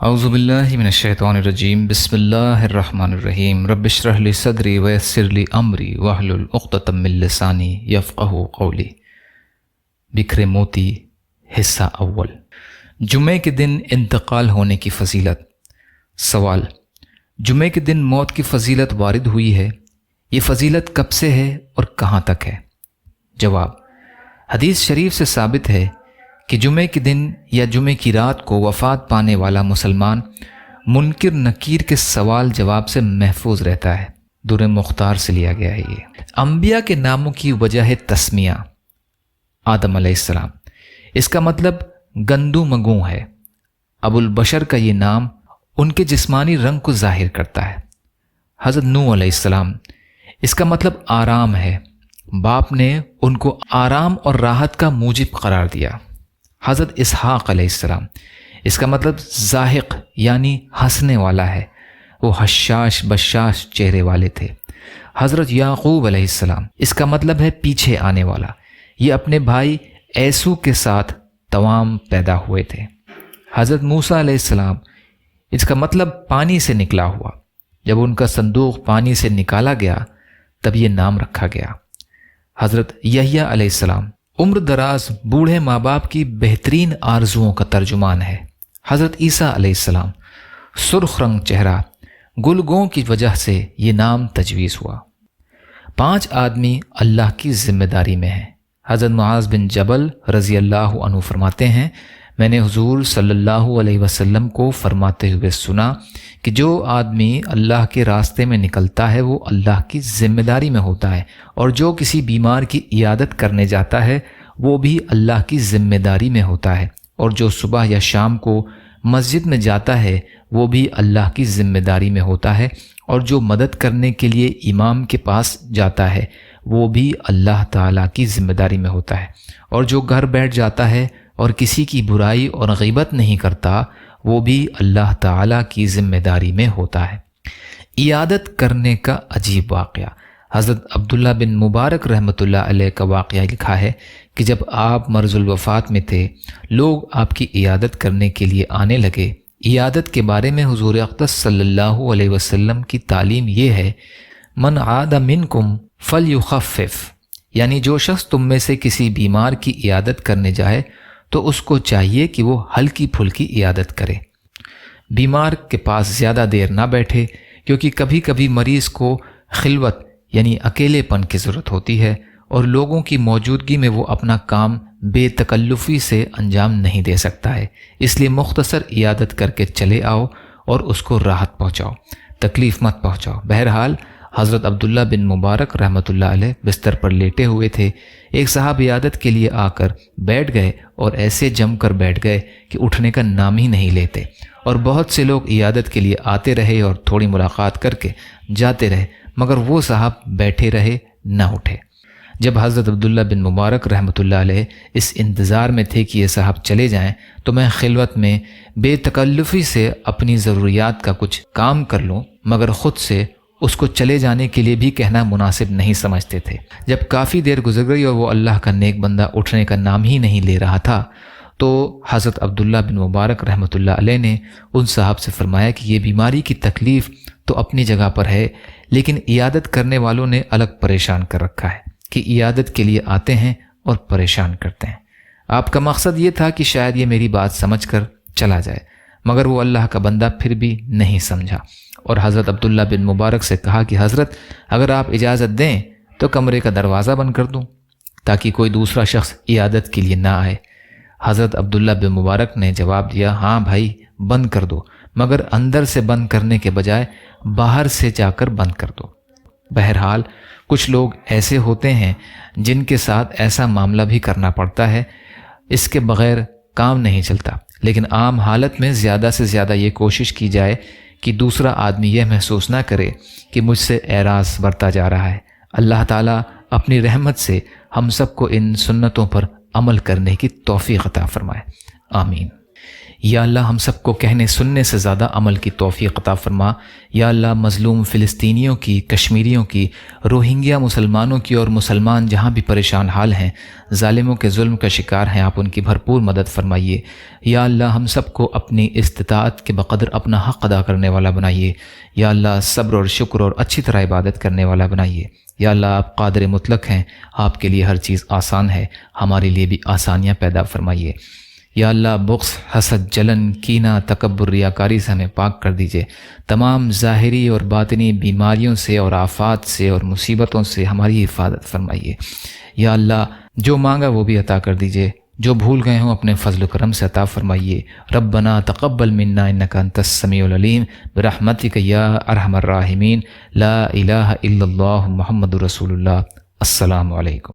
اعوذ باللہ من الشیطان الرجیم بسم اللہ الرحمن الرحیم رب اشرح لی صدری ویسر لی امری واحلل عقدۃ من لسانی یفقہوا قولی۔ بکھرے موتی حصہ اول، جمعے کے دن انتقال ہونے کی فضیلت۔ سوال: جمعے کے دن موت کی فضیلت وارد ہوئی ہے، یہ فضیلت کب سے ہے اور کہاں تک ہے؟ جواب: حدیث شریف سے ثابت ہے کہ جمعے کے دن یا جمعے کی رات کو وفات پانے والا مسلمان منکر نکیر کے سوال جواب سے محفوظ رہتا ہے۔ در مختار سے لیا گیا ہے۔ یہ انبیاء کے ناموں کی وجہ ہے تسمیہ۔ آدم علیہ السلام، اس کا مطلب گندو مگوں ہے۔ ابو البشر کا یہ نام ان کے جسمانی رنگ کو ظاہر کرتا ہے۔ حضرت نوح علیہ السلام، اس کا مطلب آرام ہے، باپ نے ان کو آرام اور راحت کا موجب قرار دیا۔ حضرت اسحاق علیہ السلام، اس کا مطلب ضاحک یعنی ہنسنے والا ہے، وہ حشاش بشاش چہرے والے تھے۔ حضرت یعقوب علیہ السلام، اس کا مطلب ہے پیچھے آنے والا، یہ اپنے بھائی عیسو کے ساتھ توام پیدا ہوئے تھے۔ حضرت موسیٰ علیہ السلام، اس کا مطلب پانی سے نکلا ہوا، جب ان کا صندوق پانی سے نکالا گیا تب یہ نام رکھا گیا۔ حضرت یحییٰ علیہ السلام، عمر دراز بوڑھے ماں باپ کی بہترین آرزوؤں کا ترجمان ہے۔ حضرت عیسیٰ علیہ السلام، سرخ رنگ چہرہ، گلگوں کی وجہ سے یہ نام تجویز ہوا۔ 5 آدمی اللہ کی ذمہ داری میں ہیں۔ حضرت معاذ بن جبل رضی اللہ عنہ فرماتے ہیں، میں نے حضور صلی اللہ علیہ وسلم کو فرماتے ہوئے سنا کہ جو آدمی اللہ کے راستے میں نکلتا ہے وہ اللہ کی ذمہ داری میں ہوتا ہے، اور جو کسی بیمار کی عیادت کرنے جاتا ہے وہ بھی اللہ کی ذمہ داری میں ہوتا ہے، اور جو صبح یا شام کو مسجد میں جاتا ہے وہ بھی اللہ کی ذمہ داری میں ہوتا ہے، اور جو مدد کرنے کے لیے امام کے پاس جاتا ہے وہ بھی اللہ تعالیٰ کی ذمہ داری میں ہوتا ہے، اور جو گھر بیٹھ جاتا ہے اور کسی کی برائی اور غیبت نہیں کرتا وہ بھی اللہ تعالیٰ کی ذمہ داری میں ہوتا ہے۔ عیادت کرنے کا عجیب واقعہ۔ حضرت عبداللہ بن مبارک رحمۃ اللہ علیہ کا واقعہ لکھا ہے کہ جب آپ مرض الوفات میں تھے، لوگ آپ کی عیادت کرنے کے لیے آنے لگے۔ عیادت کے بارے میں حضور اقدس صلی اللہ علیہ وسلم کی تعلیم یہ ہے، من عاد منکم فلیخفف، یعنی جو شخص تم میں سے کسی بیمار کی عیادت کرنے جائے تو اس کو چاہیے کہ وہ ہلکی پھلکی عیادت کرے، بیمار کے پاس زیادہ دیر نہ بیٹھے، کیونکہ کبھی کبھی مریض کو خلوت یعنی اکیلے پن کی ضرورت ہوتی ہے، اور لوگوں کی موجودگی میں وہ اپنا کام بے تکلفی سے انجام نہیں دے سکتا ہے، اس لیے مختصر عیادت کر کے چلے آؤ اور اس کو راحت پہنچاؤ، تکلیف مت پہنچاؤ۔ بہرحال حضرت عبداللہ بن مبارک رحمۃ اللہ علیہ بستر پر لیٹے ہوئے تھے، ایک صاحب عیادت کے لیے آ کر بیٹھ گئے اور ایسے جم کر بیٹھ گئے کہ اٹھنے کا نام ہی نہیں لیتے، اور بہت سے لوگ عیادت کے لیے آتے رہے اور تھوڑی ملاقات کر کے جاتے رہے، مگر وہ صاحب بیٹھے رہے، نہ اٹھے۔ جب حضرت عبداللہ بن مبارک رحمۃ اللہ علیہ اس انتظار میں تھے کہ یہ صاحب چلے جائیں تو میں خلوت میں بے تکلفی سے اپنی ضروریات کا کچھ کام کر لوں، مگر خود سے اس کو چلے جانے کے لیے بھی کہنا مناسب نہیں سمجھتے تھے۔ جب کافی دیر گزر گئی اور وہ اللہ کا نیک بندہ اٹھنے کا نام ہی نہیں لے رہا تھا تو حضرت عبداللہ بن مبارک رحمۃ اللہ علیہ نے ان صاحب سے فرمایا کہ یہ بیماری کی تکلیف تو اپنی جگہ پر ہے، لیکن عیادت کرنے والوں نے الگ پریشان کر رکھا ہے کہ عیادت کے لیے آتے ہیں اور پریشان کرتے ہیں۔ آپ کا مقصد یہ تھا کہ شاید یہ میری بات سمجھ کر چلا جائے، مگر وہ اللہ کا بندہ پھر بھی نہیں سمجھا، اور حضرت عبداللہ بن مبارک سے کہا کہ حضرت اگر آپ اجازت دیں تو کمرے کا دروازہ بند کر دوں تاکہ کوئی دوسرا شخص عیادت کے لیے نہ آئے۔ حضرت عبداللہ بن مبارک نے جواب دیا، ہاں بھائی بند کر دو، مگر اندر سے بند کرنے کے بجائے باہر سے جا کر بند کر دو۔ بہرحال کچھ لوگ ایسے ہوتے ہیں جن کے ساتھ ایسا معاملہ بھی کرنا پڑتا ہے، اس کے بغیر کام نہیں چلتا، لیکن عام حالت میں زیادہ سے زیادہ یہ کوشش کی جائے کہ دوسرا آدمی یہ محسوس نہ کرے کہ مجھ سے اعراض برتا جا رہا ہے۔ اللہ تعالیٰ اپنی رحمت سے ہم سب کو ان سنتوں پر عمل کرنے کی توفیق عطا فرمائے، آمین۔ یا اللہ ہم سب کو کہنے سننے سے زیادہ عمل کی توفیق عطا فرما۔ یا اللہ مظلوم فلسطینیوں کی، کشمیریوں کی، روہنگیا مسلمانوں کی اور مسلمان جہاں بھی پریشان حال ہیں، ظالموں کے ظلم کا شکار ہیں، آپ ان کی بھرپور مدد فرمائیے۔ یا اللہ ہم سب کو اپنی استطاعت کے بقدر اپنا حق ادا کرنے والا بنائیے۔ یا اللہ صبر اور شکر اور اچھی طرح عبادت کرنے والا بنائیے۔ یا اللہ آپ قادر مطلق ہیں، آپ کے لیے ہر چیز آسان ہے، ہمارے لیے بھی آسانیاں پیدا فرمائیے۔ یا اللہ بغض، حسد، جلن، کینہ، تکبر، ریاکاری سے ہمیں پاک کر دیجئے۔ تمام ظاہری اور باطنی بیماریوں سے اور آفات سے اور مصیبتوں سے ہماری حفاظت فرمائیے۔ یا اللہ جو مانگا وہ بھی عطا کر دیجئے، جو بھول گئے ہوں اپنے فضل و کرم سے عطا فرمائیے۔ ربنا تقبل منا انک انت السمیع العلیم برحمتک یا ارحم الراحمین۔ لا الہ الا اللہ محمد رسول اللہ۔ السلام علیکم۔